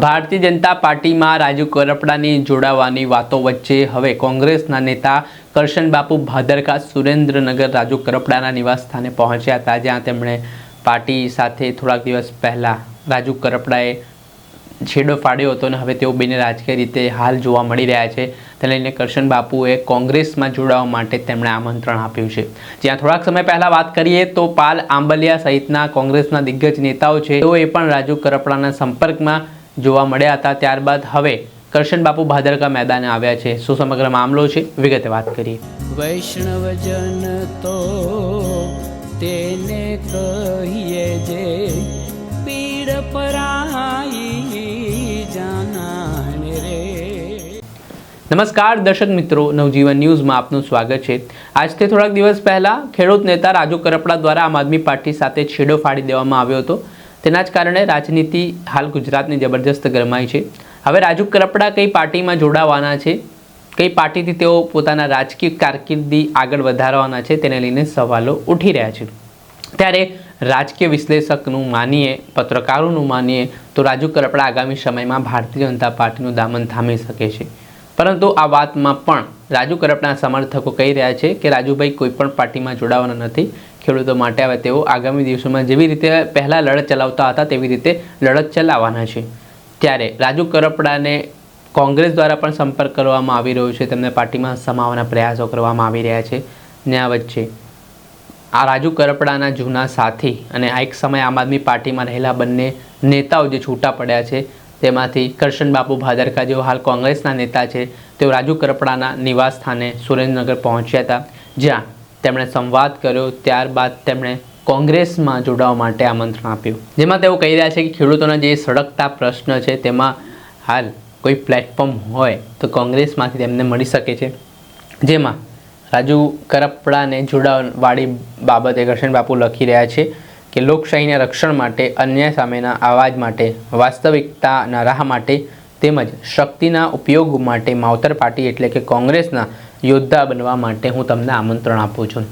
ભારતીય જનતા પાર્ટીમાં રાજુ કરપડાની જોડાવાની વાતો વચ્ચે હવે કોંગ્રેસના નેતા કરશનબાપુ ભાદરકા સુરેન્દ્રનગર રાજુ કરપડાના નિવાસસ્થાને પહોંચ્યા હતા, જ્યાં તેમણે પાર્ટી સાથે થોડાક દિવસ પહેલાં રાજુ કરપડાએ છેડો ફાડ્યો હતો અને હવે તેઓ બંને રાજકીય રીતે હાલ જોવા મળી રહ્યા છે. તેને લઈને કરશનબાપુએ કોંગ્રેસમાં જોડાવા માટે તેમણે આમંત્રણ આપ્યું છે. જ્યાં થોડાક સમય પહેલાં વાત કરીએ તો પાલ આંબલિયા સહિતના કોંગ્રેસના દિગ્ગજ નેતાઓ છે તેઓએ પણ રાજુ કરપડાના સંપર્કમાં જોવા મળ્યા હતા. ત્યારબાદ હવે કરશનબાપુ ભાદરકા મેદાને આવ્યા છે. શું સમગ્ર મામલો છે, વિગતે વાત કરીએ. વૈષ્ણવજન તો તેને કહીએ જે પીડ પરાઈ જાનાને રે. નમસ્કાર દર્શક મિત્રો, નવજીવન ન્યૂઝમાં આપનું સ્વાગત છે. આજથી થોડાક દિવસ પહેલાં ખેડૂત નેતા રાજુ કરપડા દ્વારા આમ આદમી પાર્ટી સાથે છેડો ફાડી દેવામાં આવ્યો હતો. તેના જ કારણે રાજનીતિ હાલ ગુજરાતની જબરજસ્ત ગરમાઈ છે. હવે રાજુ કરપડા કઈ પાર્ટીમાં જોડાવાના છે, કઈ પાર્ટીથી તેઓ પોતાના રાજકીય કારકિર્દી આગળ વધારવાના છે, તેને લઈને સવાલો ઉઠી રહ્યા છે. ત્યારે રાજકીય વિશ્લેષકનું માનીએ, પત્રકારોનું માનીએ તો રાજુ કરપડા આગામી સમયમાં ભારતીય જનતા પાર્ટીનું દામન થામી શકે છે. પરંતુ આ વાતમાં પણ રાજુ કરપડાના સમર્થકો કહી રહ્યા છે કે રાજુભાઈ કોઈ પણ પાર્ટીમાં જોડાવાના નથી. ખેડૂતો માટે હવે તેઓ આગામી દિવસોમાં જેવી રીતે પહેલાં લડત ચલાવતા હતા તેવી રીતે લડત ચલાવવાના છે. ત્યારે રાજુ કરપડાને કોંગ્રેસ દ્વારા પણ સંપર્ક કરવામાં આવી રહ્યો છે, તેમને પાર્ટીમાં સમાવવાના પ્રયાસો કરવામાં આવી રહ્યા છે. ને આ વચ્ચે આ રાજુ કરપડાના જૂના સાથી અને આ એક સમય આમ આદમી પાર્ટીમાં રહેલા બંને નેતાઓ જે છૂટા પડ્યા છે તેમાંથી કરશનબાપુ ભાદરકા જેઓ હાલ કોંગ્રેસના નેતા છે, તેઓ રાજુ કરપડાના નિવાસ સ્થાને સુરેન્દ્રનગર પહોંચ્યા હતા, જ્યાં તેમણે સંવાદ કર્યો. ત્યારબાદ તેમણે કોંગ્રેસમાં જોડાવા માટે આમંત્રણ આપ્યું, જેમાં તેઓ કહી રહ્યા છે કે ખેડૂતોના જે સળગતા પ્રશ્ન છે તેમાં હાલ કોઈ પ્લેટફોર્મ હોય તો કોંગ્રેસમાંથી તેમને મળી શકે છે. જેમાં રાજુ કરપડાને જોડાવાવાળી બાબતે કરશનબાપુ લખી રહ્યા છે કે લોકશાહીના રક્ષણ માટે, અન્યાય સામેના અવાજ માટે, વાસ્તવિકતાના રાહ માટે તેમજ શક્તિના ઉપયોગ માટે માવતર પાર્ટી એટલે કે કોંગ્રેસના યોદ્ધા બનવા માટે હું તમને આમંત્રણ આપું છું.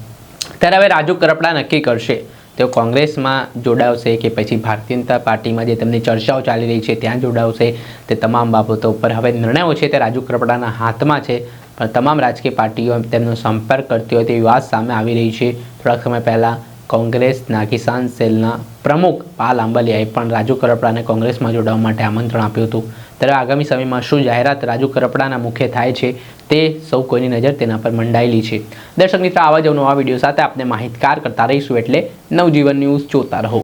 ત્યારે હવે રાજુ કરપડા નક્કી કરશે તેઓ કોંગ્રેસમાં જોડાવશે કે પછી ભારતીય જનતા પાર્ટીમાં જે તેમની ચર્ચાઓ ચાલી રહી છે ત્યાં જોડાવશે. તે તમામ બાબતો પર હવે નિર્ણયો છે તે રાજુ કરપડાના હાથમાં છે. પણ તમામ રાજકીય પાર્ટીઓ તેમનો સંપર્ક કરતી હોય તેવી વાત સામે આવી રહી છે. થોડાક સમય પહેલાં કોંગ્રેસના કિસાન સેલના પ્રમુખ પાલ આંબલિયાએ પણ રાજુ કરપડાને કોંગ્રેસમાં જોડાવા માટે આમંત્રણ આપ્યું હતું. ત્યારે આગામી સમયમાં શું જાહેરાત રાજુ કરપડાના મુખે થાય છે તે સૌ કોઈની નજર તેના પર મંડાયેલી છે. દર્શક મિત્રો, આવા જ નવા વિડીયો સાથે આપણે માહિતગાર કરતા રહીશું, એટલે નવજીવન ન્યૂઝ જોતા રહો.